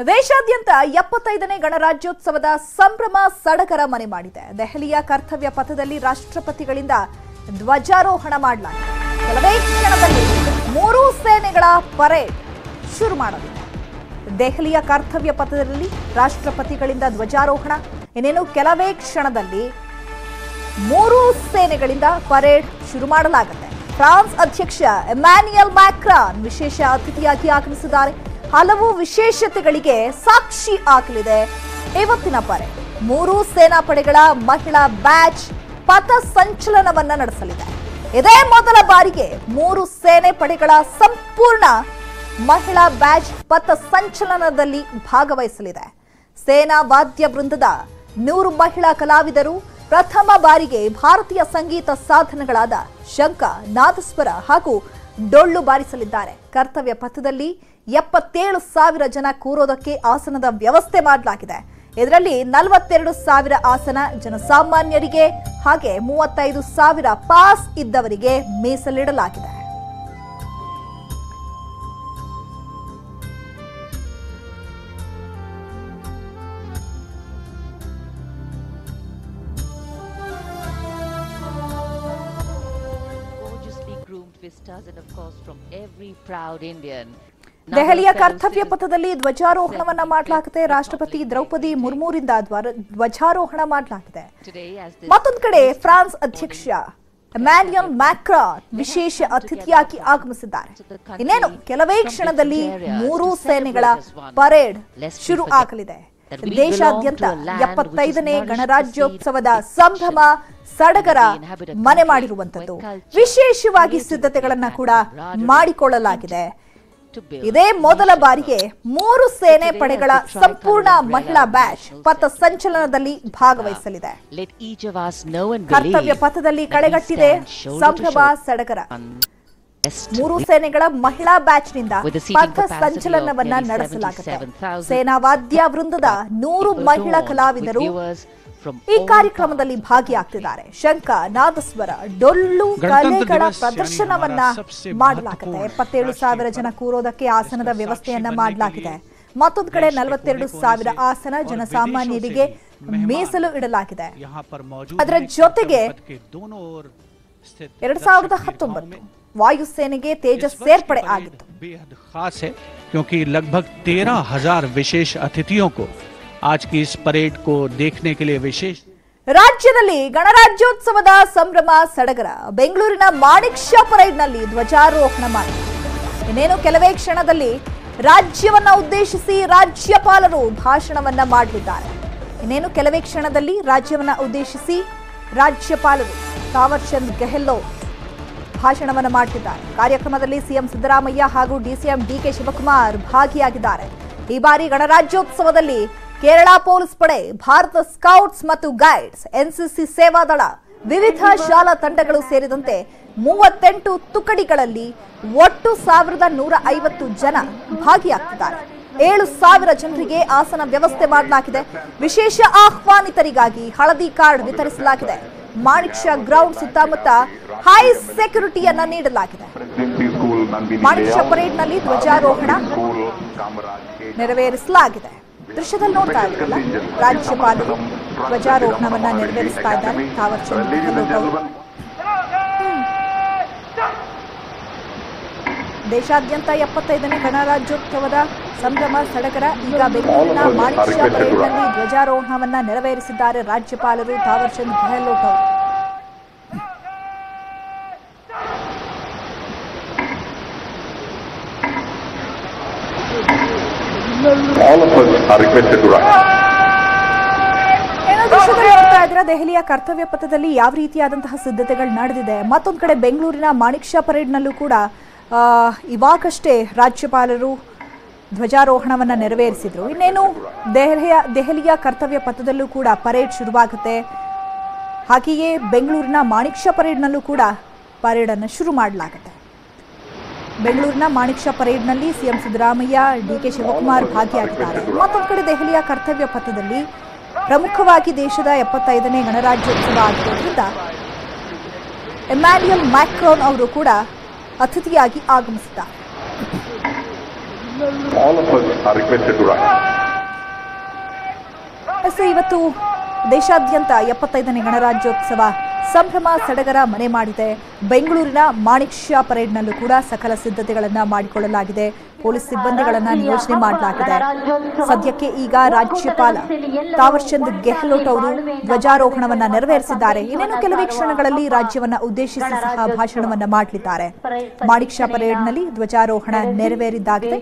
ದೇಶಾದ್ಯಂತ 75ನೇ ಗಣರಾಜ್ಯೋತ್ಸವದ ಸಂಭ್ರಮ ಸಡಗರ ಮನೆ ಮಾಡಿದೆ. ದೆಹಲಿಯ ಕರ್ತವ್ಯ ಪಥದಲ್ಲಿ ರಾಷ್ಟ್ರಪತಿಗಳಿಂದ ಧ್ವಜಾರೋಹಣ ಮಾಡಲಾಗಿದೆ. ಕೆಲವೇ ಕ್ಷಣದಲ್ಲಿ 3 ಸೇನೆಗಳ ಪರೇಡ್ ಶುರು ಮಾಡಲಿದೆ. ದೆಹಲಿಯ ಕರ್ತವ್ಯ ಪಥದಲ್ಲಿ ರಾಷ್ಟ್ರಪತಿಗಳಿಂದ ಧ್ವಜಾರೋಹಣ, ಇನ್ನೇನು ಕೆಲವೇ ಕ್ಷಣದಲ್ಲಿ 3 ಸೇನೆಗಳಿಂದ ಪರೇಡ್ ಶುರು ಮಾಡಲಾಗುತ್ತೆ. ಫ್ರಾನ್ಸ್ ಅಧ್ಯಕ್ಷ ಎಮ್ಯಾನ್ಯುಯಲ್ ಮ್ಯಾಕ್ರಾನ್ ವಿಶೇಷ ಅತಿಥಿಯಾಗಿ ಆಗಮಿಸಿದ್ದಾರೆ. ಹಲವು ವಿಶೇಷತೆಗಳಿಗೆ ಸಾಕ್ಷಿ ಆಗಲಿದೆ ಇವತ್ತಿನ ಪರೇಡ್. 3 ಸೇನಾಪಡೆಗಳ ಮಹಿಳಾ ಬ್ಯಾಚ್ ಪಥ ಸಂಚಲನವನ್ನ ನಡೆಸಲಿದೆ. ಇದೇ ಮೊದಲ ಬಾರಿಗೆ 3 ಸೇನೆ ಪಡೆಗಳ ಸಂಪೂರ್ಣ ಮಹಿಳಾ ಬ್ಯಾಚ್ ಪಥ ಸಂಚಲನದಲ್ಲಿ ಭಾಗವಹಿಸಲಿದೆ. ಸೇನಾ ವಾದ್ಯ ವೃಂದದ 100 ಮಹಿಳಾ ಕಲಾವಿದರು ಪ್ರಥಮ ಬಾರಿಗೆ ಭಾರತೀಯ ಸಂಗೀತ ಸಾಧನಗಳಾದ ಶಂಖ, ನಾದಸ್ವರ ಹಾಗೂ ಡೊಳ್ಳು ಬಾರಿಸಲಿದ್ದಾರೆ. ಕರ್ತವ್ಯ ಪಥದಲ್ಲಿ 77,000 ಜನ ಕೂರೋದಕ್ಕೆ ಆಸನದ ವ್ಯವಸ್ಥೆ ಮಾಡಲಾಗಿದೆ. ಇದರಲ್ಲಿ 42,000 ಆಸನ ಜನಸಾಮಾನ್ಯರಿಗೆ ಹಾಗೆ 35,000 ಪಾಸ್ ಇದ್ದವರಿಗೆ ಮೀಸಲಿಡಲಾಗಿದೆ. ದೆಹಲಿಯ ಕರ್ತವ್ಯ ಪಥದಲ್ಲಿ ಧ್ವಜಾರೋಹಣವನ್ನ ಮಾಡಲಾಗಿದೆ. ರಾಷ್ಟ್ರಪತಿ ದ್ರೌಪದಿ ಮುರ್ಮುರಿಂದ ಧ್ವಜಾರೋಹಣ ಮಾಡಲಾಗಿದೆ. ಮತ್ತೊಂದು ಕಡೆ ಫ್ರಾನ್ಸ್ ಅಧ್ಯಕ್ಷ ಎಮ್ಯಾನ್ಯುಯಲ್ ಮ್ಯಾಕ್ರಾನ್ ವಿಶೇಷ ಅತಿಥಿಯಾಗಿ ಆಗಮಿಸಿದ್ದಾರೆ. ಇನ್ನೇನು ಕೆಲವೇ ಕ್ಷಣದಲ್ಲಿ 3 ಸೇನೆಗಳ ಪರೇಡ್ ಶುರು ಆಗಲಿದೆ. ದೇಶಾದ್ಯಂತ 75ನೇ ಗಣರಾಜ್ಯೋತ್ಸವದ ಸಂಭ್ರಮ ಸಡಗರ ಮನೆ ಮಾಡಿರುವಂತದ್ದು. ವಿಶೇಷವಾಗಿ ಸಿದ್ಧತೆಗಳನ್ನ ಕೂಡ ಮಾಡಿಕೊಳ್ಳಲಾಗಿದೆ. ಇದೇ ಮೊದಲ ಬಾರಿಗೆ 3 ಸೇನೆ ಪಡೆಗಳ ಸಂಪೂರ್ಣ ಮಹಿಳಾ ಬ್ಯಾಚ್ ಪಥ ಸಂಚಲನದಲ್ಲಿ ಭಾಗವಹಿಸಲಿದೆ. ಕರ್ತವ್ಯ ಪಥದಲ್ಲಿ ಕಳೆಗಟ್ಟಿದೆ ಸಂಭ್ರಮ ಸಡಗರ. 3 ಸೇನೆಗಳ ಮಹಿಳಾ ಬ್ಯಾಚ್ನಿಂದ ಪಥ ಸಂಚಲನವನ್ನ ನಡೆಸಲಾಗುತ್ತೆ. ಸೇನಾ ವಾದ್ಯ ವೃಂದದ 100 ಮಹಿಳಾ ಕಲಾವಿದರು ಈ ಕಾರ್ಯಕ್ರಮದಲ್ಲಿ ಭಾಗಿಯಾಗ್ತಿದ್ದಾರೆ. ಶಂಖ, ನಾದಸ್ವರ, ಡೊಳ್ಳು ಕಲೆಗಳ ಪ್ರದರ್ಶನವನ್ನ ಮಾಡಲಾಗಿದೆ. 77,000 ಜನ ಕೂರೋದಕ್ಕೆ ಆಸನದ ವ್ಯವಸ್ಥೆಯನ್ನ ಮಾಡಲಾಗಿದೆ. ಮತ್ತೊಂದು ಕಡೆ 42,000 ಆಸನ ಜನಸಾಮಾನ್ಯರಿಗೆ ಮೀಸಲು ಇಡಲಾಗಿದೆ. ಅದರ ಜೊತೆಗೆ 2019 ವಾಯುಸೇನೆಗೆ ತೇಜಸ್ ಸೇರ್ಪಡೆ ಆಗಿತ್ತು. खास है क्योंकि लगभग 13,000 विशेष अतिथियों को आज की इस परेड को देखने के लिए विशेष ರಾಜ್ಯದಲ್ಲಿ ಗಣರಾಜ್ಯೋತ್ಸವದ ಸಂಭ್ರಮ ಸಡಗರ. ಬೆಂಗಳೂರಿನ ಮಾಣಿಕ್ ಷಾ ಪರೇಡ್ನಲ್ಲಿ ಧ್ವಜಾರೋಹಣ ಮಾಡಿ ಇನ್ನೇನು ಕೆಲವೇ ಕ್ಷಣದಲ್ಲಿ ರಾಜ್ಯವನ್ನ ಉದ್ದೇಶಿಸಿ ರಾಜ್ಯಪಾಲರು ಭಾಷಣವನ್ನ ಮಾಡಲಿದ್ದಾರೆ. ಇನ್ನೇನು ಕೆಲವೇ ಕ್ಷಣದಲ್ಲಿ ರಾಜ್ಯವನ್ನ ಉದ್ದೇಶಿಸಿ ರಾಜ್ಯಪಾಲರು ತಾವರ್ ಚಂದ್ ಗೆಹ್ಲೋಟ್ ಭಾಷಣವನ್ನ ಮಾಡುತ್ತಿದ್ದಾರೆ. ಕಾರ್ಯಕ್ರಮದಲ್ಲಿ ಸಿಎಂ ಸಿದ್ದರಾಮಯ್ಯ ಹಾಗೂ ಡಿಸಿಎಂ ಡಿಕೆ ಶಿವಕುಮಾರ್ ಭಾಗಿಯಾಗಿದ್ದಾರೆ. ಈ ಬಾರಿ ಗಣರಾಜ್ಯೋತ್ಸವದಲ್ಲಿ ಕೇರಳ ಪೊಲೀಸ್ ಪಡೆ, ಭಾರತ ಸ್ಕೌಟ್ಸ್ ಮತ್ತು ಗೈಡ್ಸ್, ಎನ್ಸಿಸಿ ಸೇವಾದಳ, ವಿವಿಧ ಶಾಲಾ ತಂಡಗಳು ಸೇರಿದಂತೆ 38 ತುಕಡಿಗಳಲ್ಲಿ ಒಟ್ಟು 1,150 ಜನ ಭಾಗಿಯಾಗ್ತಿದ್ದಾರೆ. 7,000 ಜನರಿಗೆ ಆಸನ ವ್ಯವಸ್ಥೆ ಮಾಡಲಾಗಿದೆ. ವಿಶೇಷ ಆಹ್ವಾನಿತರಿಗಾಗಿ ಹಳದಿ ಕಾರ್ಡ್ ವಿತರಿಸಲಾಗಿದೆ. ಮಾಣಿಕ್ ಷಾ ಗ್ರೌಂಡ್ ಸುತ್ತಮುತ್ತ ಹೈ ಸೆಕ್ಯೂರಿಟಿಯನ್ನ ನೀಡಲಾಗಿದೆ. ಮಾಣಿಕ್ ಷಾ ಪರೇಡ್ನಲ್ಲಿ ಧ್ವಜಾರೋಹಣ ನೆರವೇರಿಸಲಾಗಿದೆ. ದೃಶ್ಯದಲ್ಲಿ ನೋಡ್ತಾ ಇದ್ದೀರಲ್ಲ, ರಾಜ್ಯಪಾಲರು ಧ್ವಜಾರೋಹಣವನ್ನ ನೆರವೇರಿಸ್ತಾ ಇದ್ದಾರೆ. ತಾವರ್ ಚಂದ್ ಗೆಹ್ಲೋಟ್ ಅವರು. ದೇಶಾದ್ಯಂತ 75ನೇ ಗಣರಾಜ್ಯೋತ್ಸವದ ಸಂಭ್ರಮ ಸಡಗರ. ಈಗ ಬೆಂಗಳೂರಿನ ಮಾಣಿಕ್ ಷಾ ಪರೇಡ್ನಲ್ಲಿ ಧ್ವಜಾರೋಹಣವನ್ನ ನೆರವೇರಿಸಿದ್ದಾರೆ ರಾಜ್ಯಪಾಲರು ತಾವರ್ ಚಂದ್ ಗೆಹ್ಲೋಟ್ ಅವರು. ದೆಹಲಿಯ ಕರ್ತವ್ಯ ಪಥದಲ್ಲಿ ಯಾವ ರೀತಿಯಾದಂತಹ ಸಿದ್ಧತೆಗಳು ನಡೆದಿದೆ. ಮತ್ತೊಂದು ಕಡೆ ಬೆಂಗಳೂರಿನ ಮಾಣಿಕ್ ಷಾ ಪರೇಡ್ನಲ್ಲೂ ಕೂಡ ಇವಾಗಷ್ಟೇ ರಾಜ್ಯಪಾಲರು ಧ್ವಜಾರೋಹಣವನ್ನ ನೆರವೇರಿಸಿದ್ರು. ಇನ್ನೇನು ದೆಹಲಿಯ ಕರ್ತವ್ಯ ಪಥದಲ್ಲೂ ಕೂಡ ಪರೇಡ್ ಶುರುವಾಗುತ್ತೆ. ಹಾಗೆಯೇ ಬೆಂಗಳೂರಿನ ಮಾಣಿಕ್ ಷಾ ಪರೇಡ್ನಲ್ಲೂ ಕೂಡ ಪರೇಡ್ ಅನ್ನು ಶುರು ಮಾಡಲಾಗುತ್ತೆ. ಬೆಂಗಳೂರಿನ ಮಾಣಿಕ್ ಷಾ ಪರೇಡ್ನಲ್ಲಿ ಸಿಎಂ ಸಿದ್ದರಾಮಯ್ಯ, ಡಿಕೆ ಶಿವಕುಮಾರ್ ಭಾಗಿಯಾಗಿದ್ದಾರೆ. ಮತ್ತೊಂದು ಕಡೆ ದೆಹಲಿಯ ಕರ್ತವ್ಯ ಪಥದಲ್ಲಿ ಪ್ರಮುಖವಾಗಿ ದೇಶದ 75ನೇ ಗಣರಾಜ್ಯೋತ್ಸವ ಆಗಿರೋದ್ರಿಂದ ಎಮ್ಯಾನ್ಯುಯಲ್ ಮ್ಯಾಕ್ರಾನ್ ಅವರು ಕೂಡ ಅತಿಥಿಯಾಗಿ ಆಗಮಿಸಿದ್ದಾರೆ. All of us are requested to rise. ಇವತ್ತು ದೇಶಾದ್ಯಂತ 75ನೇ ಗಣರಾಜ್ಯೋತ್ಸವ ಸಂಭ್ರಮ ಸಡಗರ ಮನೆ ಮಾಡಿದೆ. ಬೆಂಗಳೂರಿನ ಮಾಣಿಕ್ ಷಾ ಪರೇಡ್ನಲ್ಲೂ ಕೂಡ ಸಕಲ ಸಿದ್ಧತೆಗಳನ್ನು ಮಾಡಿಕೊಳ್ಳಲಾಗಿದೆ. ಪೊಲೀಸ್ ಸಿಬ್ಬಂದಿಗಳನ್ನು ನಿಯೋಜನೆ ಮಾಡಲಾಗಿದೆ. ಸದ್ಯಕ್ಕೆ ಈಗ ರಾಜ್ಯಪಾಲ ತಾವರ್ಚಂದ್ ಗೆಹ್ಲೋಟ್ ಅವರು ಧ್ವಜಾರೋಹಣವನ್ನ ನೆರವೇರಿಸಿದ್ದಾರೆ. ಇನ್ನೇನು ಕೆಲವೇ ಕ್ಷಣಗಳಲ್ಲಿ ರಾಜ್ಯವನ್ನ ಉದ್ದೇಶಿಸಿ ಸಹ ಭಾಷಣವನ್ನ ಮಾಡಲಿದ್ದಾರೆ. ಮಾಣಿಕ್ ಷಾ ಪರೇಡ್ನಲ್ಲಿ ಧ್ವಜಾರೋಹಣ ನೆರವೇರಿದ್ದಾಗಿದೆ.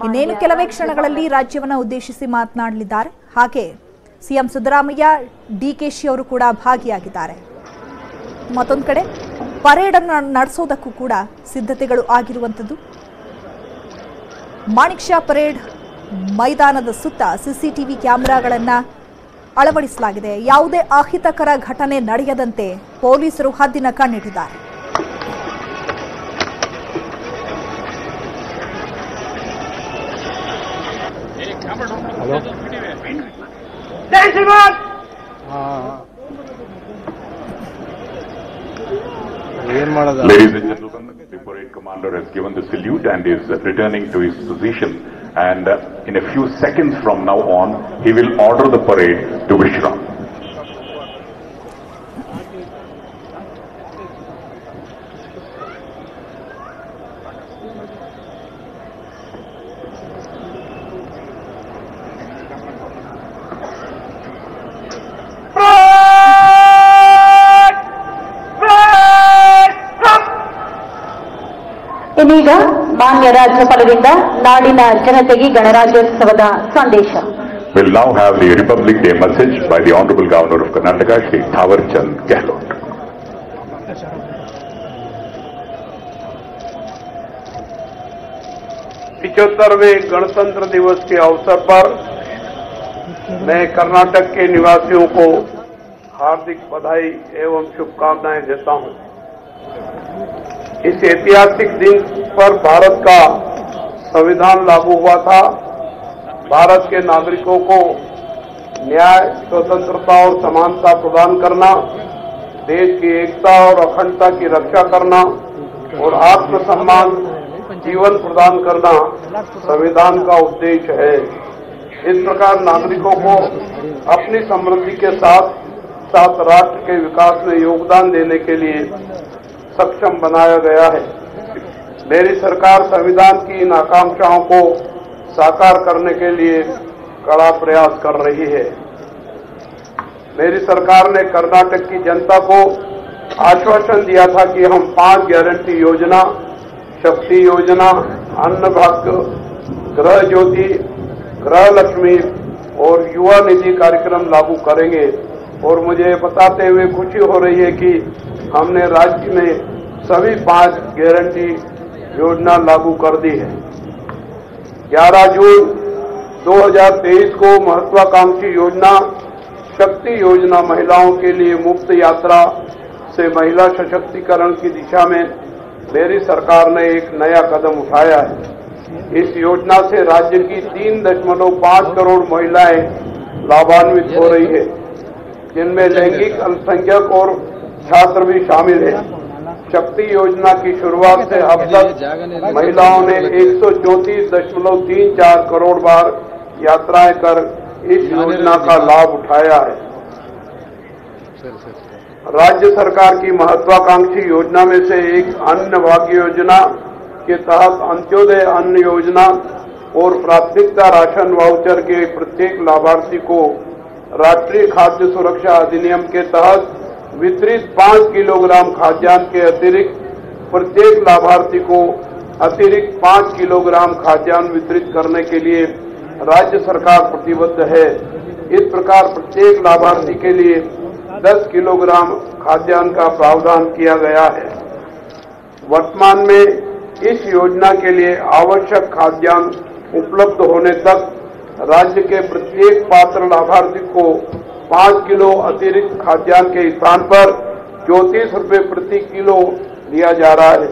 ಇನ್ನೇನು ಕೆಲವೇ ಕ್ಷಣಗಳಲ್ಲಿ ರಾಜ್ಯವನ್ನ ಉದ್ದೇಶಿಸಿ ಮಾತನಾಡಲಿದ್ದಾರೆ. ಹಾಗೆ ಸಿಎಂ ಸಿದ್ದರಾಮಯ್ಯ, ಡಿಕೆಶಿ ಅವರು ಕೂಡ ಭಾಗಿಯಾಗಿದ್ದಾರೆ. ಮತ್ತೊಂದು ಕಡೆ ಪರೇಡ್ ಅನ್ನು ನಡೆಸೋದಕ್ಕೂ ಕೂಡ ಸಿದ್ಧತೆಗಳು ಆಗಿರುವಂಥದ್ದು. ಮಾಣಿಕ್ ಷಾ ಪರೇಡ್ ಮೈದಾನದ ಸುತ್ತ ಸಿಸಿಟಿವಿ ಕ್ಯಾಮೆರಾಗಳನ್ನು ಅಳವಡಿಸಲಾಗಿದೆ. ಯಾವುದೇ ಅಹಿತಕರ ಘಟನೆ ನಡೆಯದಂತೆ ಪೊಲೀಸರು ಹದ್ದಿನ ಕಣ್ಣಿಟ್ಟಿದ್ದಾರೆ. Ladies and gentlemen, the parade commander has given the salute and is returning to his position, and in a few seconds from now on he will order the parade to Vishram. ಇನ್ನೀಗ ಮಾನ್ಯ ರಾಜ್ಯಪಾಲರಿಂದ ನಾಡಿನ ಜನತೆಗೆ ಗಣರಾಜ್ಯೋತ್ಸವದ ಸಂದೇಶ. We'll now have the Republic Day message by the Honorable Governor of Karnataka, Shri Thawarchand Gehlot. 75वें गणतंत्र दिवस के अवसर पर मैं कर्नाटक के निवासियों को हार्दिक बधाई एवं शुभकामनाएं देता हूं। इस ऐतिहासिक दिन पर भारत का संविधान लागू हुआ था। भारत के नागरिकों को न्याय, स्वतंत्रता और समानता प्रदान करना, देश की एकता और अखंडता की रक्षा करना और आत्मसम्मान जीवन प्रदान करना संविधान का उद्देश्य है। इस प्रकार नागरिकों को अपनी समृद्धि के साथ साथ राष्ट्र के विकास में योगदान देने के लिए सक्षम बनाया गया है। मेरी सरकार संविधान की इन आकांक्षाओं को साकार करने के लिए कड़ा प्रयास कर रही है। मेरी सरकार ने कर्नाटक की जनता को आश्वासन दिया था कि हम 5 गारंटी योजना, शक्ति योजना, अन्न भाग्य, गृह ज्योति, गृह लक्ष्मी और युवा निधि कार्यक्रम लागू करेंगे। और मुझे बताते हुए खुशी हो रही है कि हमने राज्य में सभी 5 गारंटी योजना लागू कर दी है। 11 जून 2023 को महत्वाकांक्षी योजना शक्ति योजना महिलाओं के लिए मुफ्त यात्रा से महिला सशक्तिकरण की दिशा में मेरी सरकार ने एक नया कदम उठाया है। इस योजना से राज्य की 3.5 करोड़ महिलाएं लाभान्वित हो रही है, जिनमें लैंगिक अल्पसंख्यक और छात्र भी शामिल हैं। शक्ति योजना की शुरुआत से अब तक महिलाओं ने 134.34 करोड़ बार यात्राएं कर इस योजना का लाभ उठाया है। राज्य सरकार की महत्वाकांक्षी योजना में से एक अन्न भाग्य योजना के तहत अंत्योदय अन्न योजना और प्राथमिकता राशन वाउचर के प्रत्येक लाभार्थी को राष्ट्रीय खाद्य सुरक्षा अधिनियम के तहत वितरित 5 किलोग्राम खाद्यान्न के अतिरिक्त प्रत्येक लाभार्थी को अतिरिक्त 5 किलोग्राम खाद्यान्न वितरित करने के लिए राज्य सरकार प्रतिबद्ध है। इस प्रकार प्रत्येक लाभार्थी के लिए 10 किलोग्राम खाद्यान्न का प्रावधान किया गया है। वर्तमान में इस योजना के लिए आवश्यक खाद्यान्न उपलब्ध होने तक राज्य के प्रत्येक पात्र लाभार्थी को 5 किलो अतिरिक्त खाद्यान्न के स्थान पर 34 रुपये प्रति किलो दिया जा रहा है।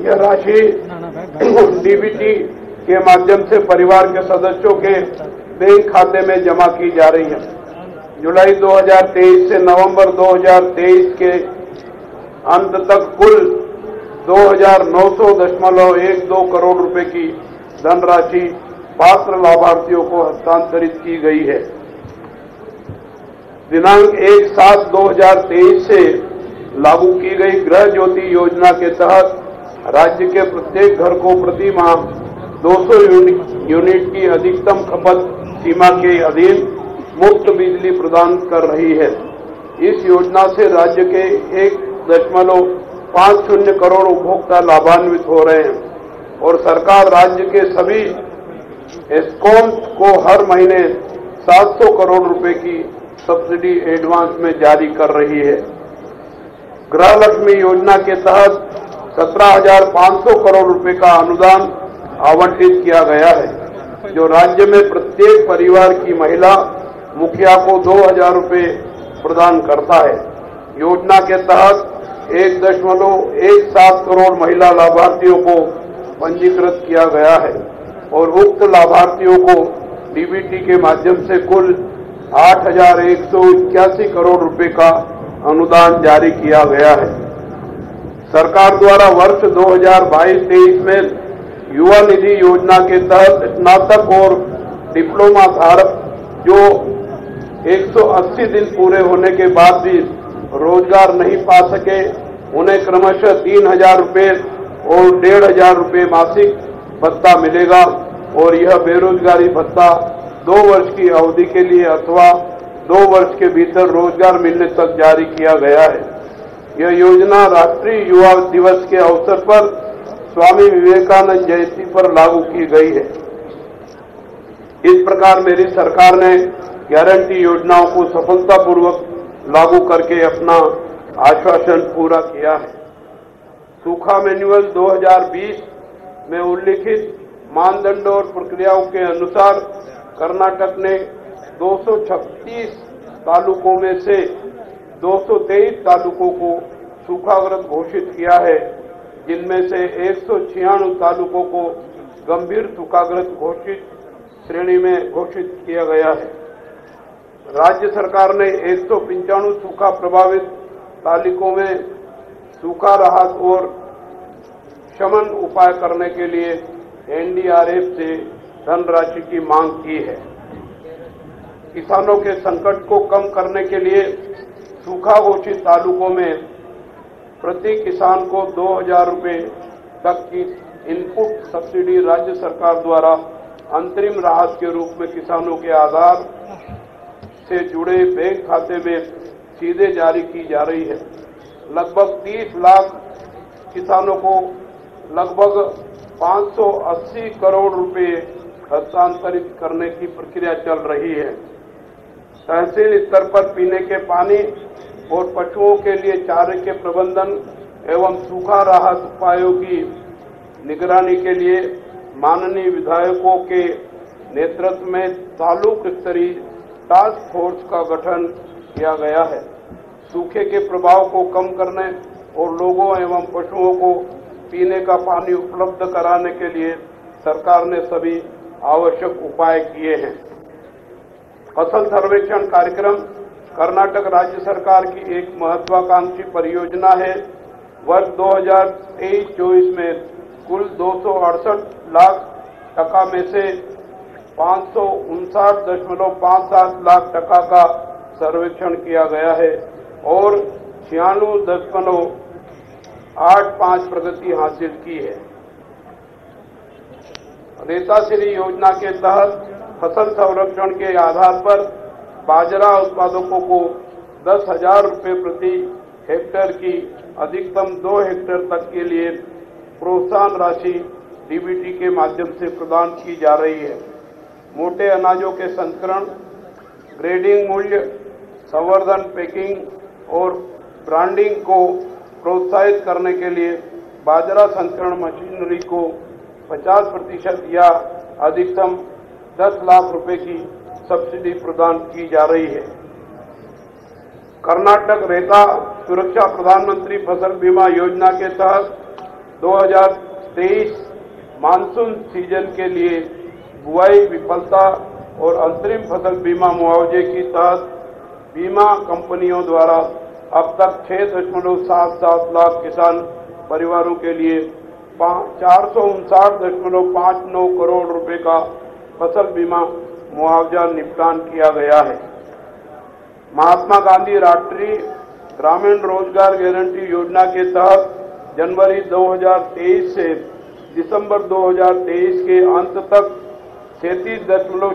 यह राशि डीबीटी के माध्यम से परिवार के सदस्यों के बैंक खाते में जमा की जा रही है। जुलाई 2023 से नवंबर 2023 के अंत तक कुल 2,900.12 करोड़ रुपए की धनराशि पात्र लाभार्थियों को हस्तांतरित की गई है। दिनांक 1/7/2023 से लागू की गई गृह ज्योति योजना के तहत राज्य के प्रत्येक घर को प्रति माह 200 यूनिट की अधिकतम खपत सीमा के अधीन मुफ्त बिजली प्रदान कर रही है। इस योजना से राज्य के 1.50 करोड़ उपभोक्ता लाभान्वित हो रहे हैं और सरकार राज्य के सभी एस्कॉम को हर महीने 700 करोड़ रुपए की सब्सिडी एडवांस में जारी कर रही है। गृह लक्ष्मी योजना के तहत 17,500 करोड़ रुपए का अनुदान आवंटित किया गया है, जो राज्य में प्रत्येक परिवार की महिला मुखिया को 2,000 रुपए प्रदान करता है। योजना के तहत 1.17 करोड़ महिला लाभार्थियों को पंजीकृत किया गया है और उक्त लाभार्थियों को डीबीटी के माध्यम से कुल 8,181 करोड़ रुपए का अनुदान जारी किया गया है। सरकार द्वारा वर्ष 2022-23 में युवा निधि योजना के तहत स्नातक और डिप्लोमा धारक जो 180 दिन पूरे होने के बाद भी रोजगार नहीं पा सके, उन्हें क्रमशः 3,000 रुपये और 1,500 रुपये मासिक भत्ता मिलेगा और यह बेरोजगारी भत्ता 2 वर्ष की अवधि के लिए अथवा 2 वर्ष के भीतर रोजगार मिलने तक जारी किया गया है। यह योजना राष्ट्रीय युवा दिवस के अवसर पर स्वामी विवेकानंद जयंती पर लागू की गई है। इस प्रकार मेरी सरकार ने गारंटी योजनाओं को सफलतापूर्वक लागू करके अपना आश्वासन पूरा किया है। सूखा मैनुअल 2020 में उल्लिखित मानदंडों और प्रक्रियाओं के अनुसार कर्नाटक ने 236 तालुकों में से 223 तालुकों को सूखाग्रस्त घोषित किया है, जिनमें से 196 तालुकों को गंभीर सूखाग्रस्त घोषित श्रेणी में घोषित किया गया है। राज्य सरकार ने 195 सूखा प्रभावित तालुकों में सूखा राहत और शमन उपाय करने के लिए एनडीआरएफ से धनराशि की मांग की है। किसानों के संकट को कम करने के लिए सूखा घोषित तालुकों में प्रति किसान को 2,000 रुपये तक की इनपुट सब्सिडी राज्य सरकार द्वारा अंतरिम राहत के रूप में किसानों के आधार से जुड़े बैंक खाते में सीधे जारी की जा रही है। लगभग 30 लाख किसानों को लगभग 580 करोड़ रुपए हस्तांतरित करने की प्रक्रिया चल रही है। तहसील स्तर पर पीने के पानी और पशुओं के लिए चारे के प्रबंधन एवं सूखा राहत उपायों की निगरानी के लिए माननीय विधायकों के नेतृत्व में तालुक स्तरीय टास्क फोर्स का गठन किया गया है। सूखे के प्रभाव को कम करने और लोगों एवं पशुओं को पीने का पानी उपलब्ध कराने के लिए सरकार ने सभी आवश्यक उपाय किए हैं। फसल सर्वेक्षण कार्यक्रम कर्नाटक राज्य सरकार की एक महत्वाकांक्षी परियोजना है। वर्ष 2023-24 में कुल 268 लाख टका में से 559.57 लाख टका का सर्वेक्षण किया गया है और 96.85 प्रगति हासिल की है। रेताश्री योजना के तहत फसल संरक्षण के आधार पर बाजरा उत्पादकों को 10,000 रुपये प्रति हेक्टेयर की अधिकतम 2 हेक्टेयर तक के लिए प्रोत्साहन राशि डीबीटी के माध्यम से प्रदान की जा रही है। मोटे अनाजों के संस्करण, ग्रेडिंग मूल्य, संवर्धन, पैकिंग और ब्रांडिंग को प्रोत्साहित करने के लिए बाजरा संस्करण मशीनरी को 50% या अधिकतम 10 लाख रुपए की सब्सिडी प्रदान की जा रही है। कर्नाटक रेता सुरक्षा प्रधानमंत्री फसल बीमा योजना के तहत 2023 मानसून सीजन के लिए बुआई विफलता और अंतरिम फसल बीमा मुआवजे की तहत बीमा कंपनियों द्वारा अब तक 6.77 लाख किसान परिवारों के लिए 459.59 करोड़ रुपए का फसल बीमा मुआवजा निपटान किया गया है। महात्मा गांधी राष्ट्रीय ग्रामीण रोजगार गारंटी योजना के तहत जनवरी 2023 से दिसंबर 2023 के अंत तक 37.0